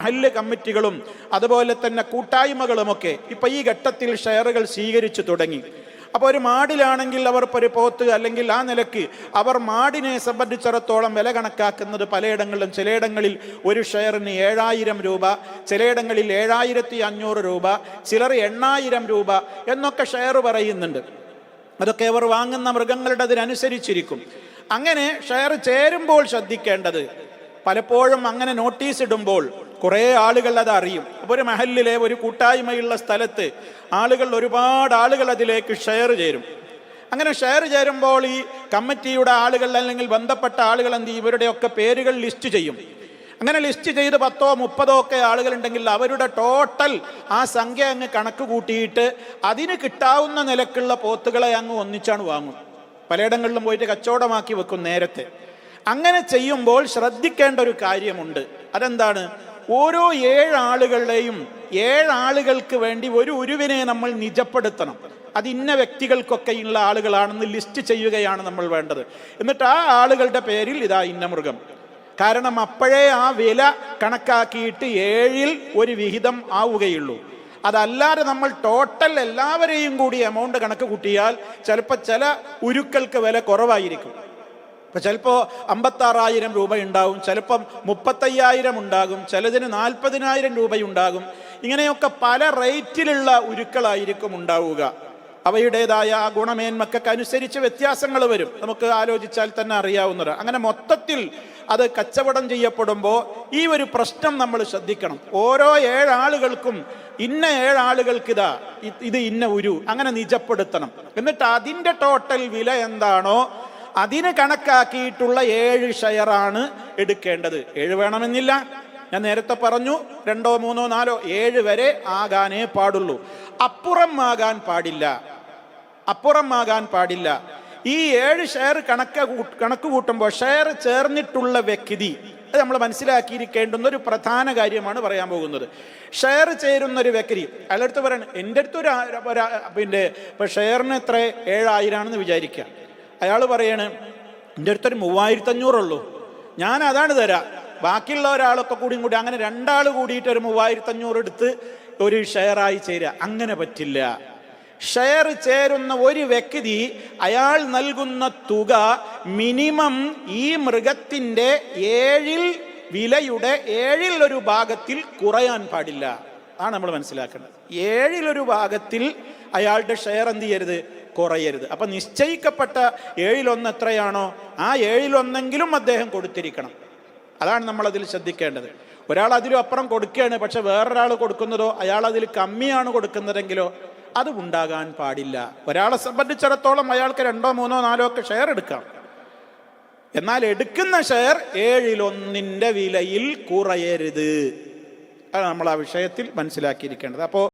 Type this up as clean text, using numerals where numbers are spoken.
മഹല്ല് കമ്മിറ്റികളും അതുപോലെ തന്നെ കൂട്ടായ്മകളുമൊക്കെ ഇപ്പം ഈ ഘട്ടത്തിൽ ഷെയറുകൾ സ്വീകരിച്ചു തുടങ്ങി. അപ്പോൾ ഒരു മാടിലാണെങ്കിൽ അവർ ഒരു പോത്ത് അല്ലെങ്കിൽ ആ നിലയ്ക്ക് അവർ മാടിനെ സംബന്ധിച്ചിടത്തോളം വില കണക്കാക്കുന്നത് പലയിടങ്ങളിലും, ചിലയിടങ്ങളിൽ ഒരു ഷെയറിന് 7000 രൂപ, ചിലയിടങ്ങളിൽ 7500 രൂപ, ചിലർ 8000 രൂപ എന്നൊക്കെ ഷെയർ പറയുന്നുണ്ട്. അതൊക്കെ അവർ വാങ്ങുന്ന മൃഗങ്ങളുടെ അതിനനുസരിച്ചിരിക്കും. അങ്ങനെ ഷെയർ ചേരുമ്പോൾ ശ്രദ്ധിക്കേണ്ടത്, പലപ്പോഴും അങ്ങനെ നോട്ടീസ് ഇടുമ്പോൾ കുറേ ആളുകൾ അത് അറിയും. അപ്പോൾ ഒരു മഹല്ലിലെ ഒരു കൂട്ടായ്മയുള്ള സ്ഥലത്ത് ഒരുപാട് ആളുകൾ അതിലേക്ക് ഷെയർ ചേരും. അങ്ങനെ ഷെയർ ചേരുമ്പോൾ ഈ കമ്മിറ്റിയുടെ ആളുകൾ അല്ലെങ്കിൽ ബന്ധപ്പെട്ട ആളുകൾ എന്ത് ചെയ്യും, ഇവരുടെയൊക്കെ പേരുകൾ ലിസ്റ്റ് ചെയ്യും. അങ്ങനെ ലിസ്റ്റ് ചെയ്ത് 10ഓ 30ഓ ഒക്കെ ആളുകളുണ്ടെങ്കിൽ അവരുടെ ടോട്ടൽ ആ സംഖ്യ അങ്ങ് കണക്ക് കൂട്ടിയിട്ട് അതിന് കിട്ടാവുന്ന നിലക്കുള്ള പോത്തുകളെ അങ്ങ് ഒന്നിച്ചാണ് വാങ്ങും. പലയിടങ്ങളിലും പോയിട്ട് കച്ചവടമാക്കി വെക്കും നേരത്തെ. അങ്ങനെ ചെയ്യുമ്പോൾ ശ്രദ്ധിക്കേണ്ട ഒരു കാര്യമുണ്ട്. അതെന്താണ്? ഓരോ 7 ആളുകളുടെയും 7 ആളുകൾക്ക് വേണ്ടി ഒരു ഉരുവിനെ നമ്മൾ നിജപ്പെടുത്തണം. അത് ഇന്ന വ്യക്തികൾക്കൊക്കെയുള്ള ആളുകളാണെന്ന് ലിസ്റ്റ് ചെയ്യുകയാണ് നമ്മൾ വേണ്ടത്. എന്നിട്ട് ആ ആളുകളുടെ പേരിൽ ഇതാ ഇന്ന മൃഗം. കാരണം അപ്പോഴേ ആ വില കണക്കാക്കിയിട്ട് 7ൽ ഒരു വിഹിതം ആവുകയുള്ളൂ. അതല്ലാതെ നമ്മൾ ടോട്ടൽ എല്ലാവരെയും കൂടി എമൗണ്ട് കണക്ക് കൂട്ടിയാൽ ചിലപ്പോൾ ചില ഉരുക്കൾക്ക് വില കുറവായിരിക്കും. ഇപ്പം ചിലപ്പോൾ 56,000 രൂപ ഉണ്ടാകും, ചിലപ്പം 35,000 ഉണ്ടാകും, ചിലതിന് 40,000 രൂപയുണ്ടാകും. ഇങ്ങനെയൊക്കെ പല റേറ്റിലുള്ള ഉരുക്കളായിരിക്കും ഉണ്ടാവുക. അവയുടേതായ ആ ഗുണമേന്മക്കൊക്കെ അനുസരിച്ച് വ്യത്യാസങ്ങൾ വരും. നമുക്ക് ആലോചിച്ചാൽ തന്നെ അറിയാവുന്നതാണ്. അങ്ങനെ മൊത്തത്തിൽ അത് കച്ചവടം ചെയ്യപ്പെടുമ്പോൾ ഈ ഒരു പ്രശ്നം നമ്മൾ ശ്രദ്ധിക്കണം. ഓരോ 7 ആളുകൾക്കും ഇന്ന 7 ആളുകൾക്ക് ഇത് ഇന്ന ഉരു അങ്ങനെ നിജപ്പെടുത്തണം. എന്നിട്ട് അതിൻ്റെ ടോട്ടൽ വില എന്താണോ അതിന് കണക്കാക്കിയിട്ടുള്ള 7 ഷെയറാണ് എടുക്കേണ്ടത്. 7 വേണമെന്നില്ല. ഞാൻ നേരത്തെ പറഞ്ഞു 2, 3, 4, 7 വരെ ആകാനേ പാടുള്ളൂ. അപ്പുറം ആകാൻ പാടില്ല. ഈ 7 ഷെയർ കണക്ക് കൂട്ടുമ്പോൾ ഷെയർ ചേർന്നിട്ടുള്ള വ്യക്തി, അത് നമ്മൾ മനസ്സിലാക്കിയിരിക്കേണ്ടുന്ന ഒരു പ്രധാന കാര്യമാണ് പറയാൻ പോകുന്നത്. ഷെയർ ചേരുന്ന ഒരു വ്യക്തി അയാളടുത്ത് പറയണം, എൻ്റെ അടുത്ത് ഇപ്പം ഷെയറിന് എത്ര 7000 വിചാരിക്കുക. അയാൾ പറയാണ് എൻ്റെ അടുത്തൊരു 3500 ഉള്ളൂ, ഞാൻ അതാണ് തരാം, ബാക്കിയുള്ള ഒരാളൊക്കെ കൂടി അങ്ങനെ 2 ആൾ കൂടിയിട്ട് ഒരു 3500 എടുത്ത് ഒരു ഷെയറായി ചേരുക. അങ്ങനെ പറ്റില്ല. ഷെയർ ചേരുന്ന ഒരു വ്യക്തി അയാൾ നൽകുന്ന തുക മിനിമം ഈ മൃഗത്തിൻ്റെ 7ൽ വിലയുടെ 7ൽ ഒരു ഭാഗത്തിൽ കുറയാൻ പാടില്ല. ആണ് നമ്മൾ മനസ്സിലാക്കേണ്ടത്. 7ൽ ഒരു ഭാഗത്തിൽ അയാളുടെ ഷെയർ എന്ത് ചെയ്യരുത്, കുറയരുത്. അപ്പം നിശ്ചയിക്കപ്പെട്ട 7ൽ 1 എത്രയാണോ ആ 7ൽ 1 അദ്ദേഹം കൊടുത്തിരിക്കണം. അതാണ് നമ്മളതിൽ ശ്രദ്ധിക്കേണ്ടത്. ഒരാൾ അതിലും അപ്പുറം കൊടുക്കുകയാണ്, പക്ഷെ വേറൊരാൾ കൊടുക്കുന്നതോ അയാൾ അതിൽ കമ്മിയാണ് കൊടുക്കുന്നതെങ്കിലോ അത് ഉണ്ടാകാൻ പാടില്ല. ഒരാളെ സംബന്ധിച്ചിടത്തോളം അയാൾക്ക് 2, 3, 4 ഒക്കെ ഷെയർ എടുക്കാം. എന്നാൽ എടുക്കുന്ന ഷെയർ 7ൽ 1 വിലയിൽ കുറയരുത്. അത് നമ്മൾ ആ വിഷയത്തിൽ മനസ്സിലാക്കിയിരിക്കേണ്ടത്. അപ്പോൾ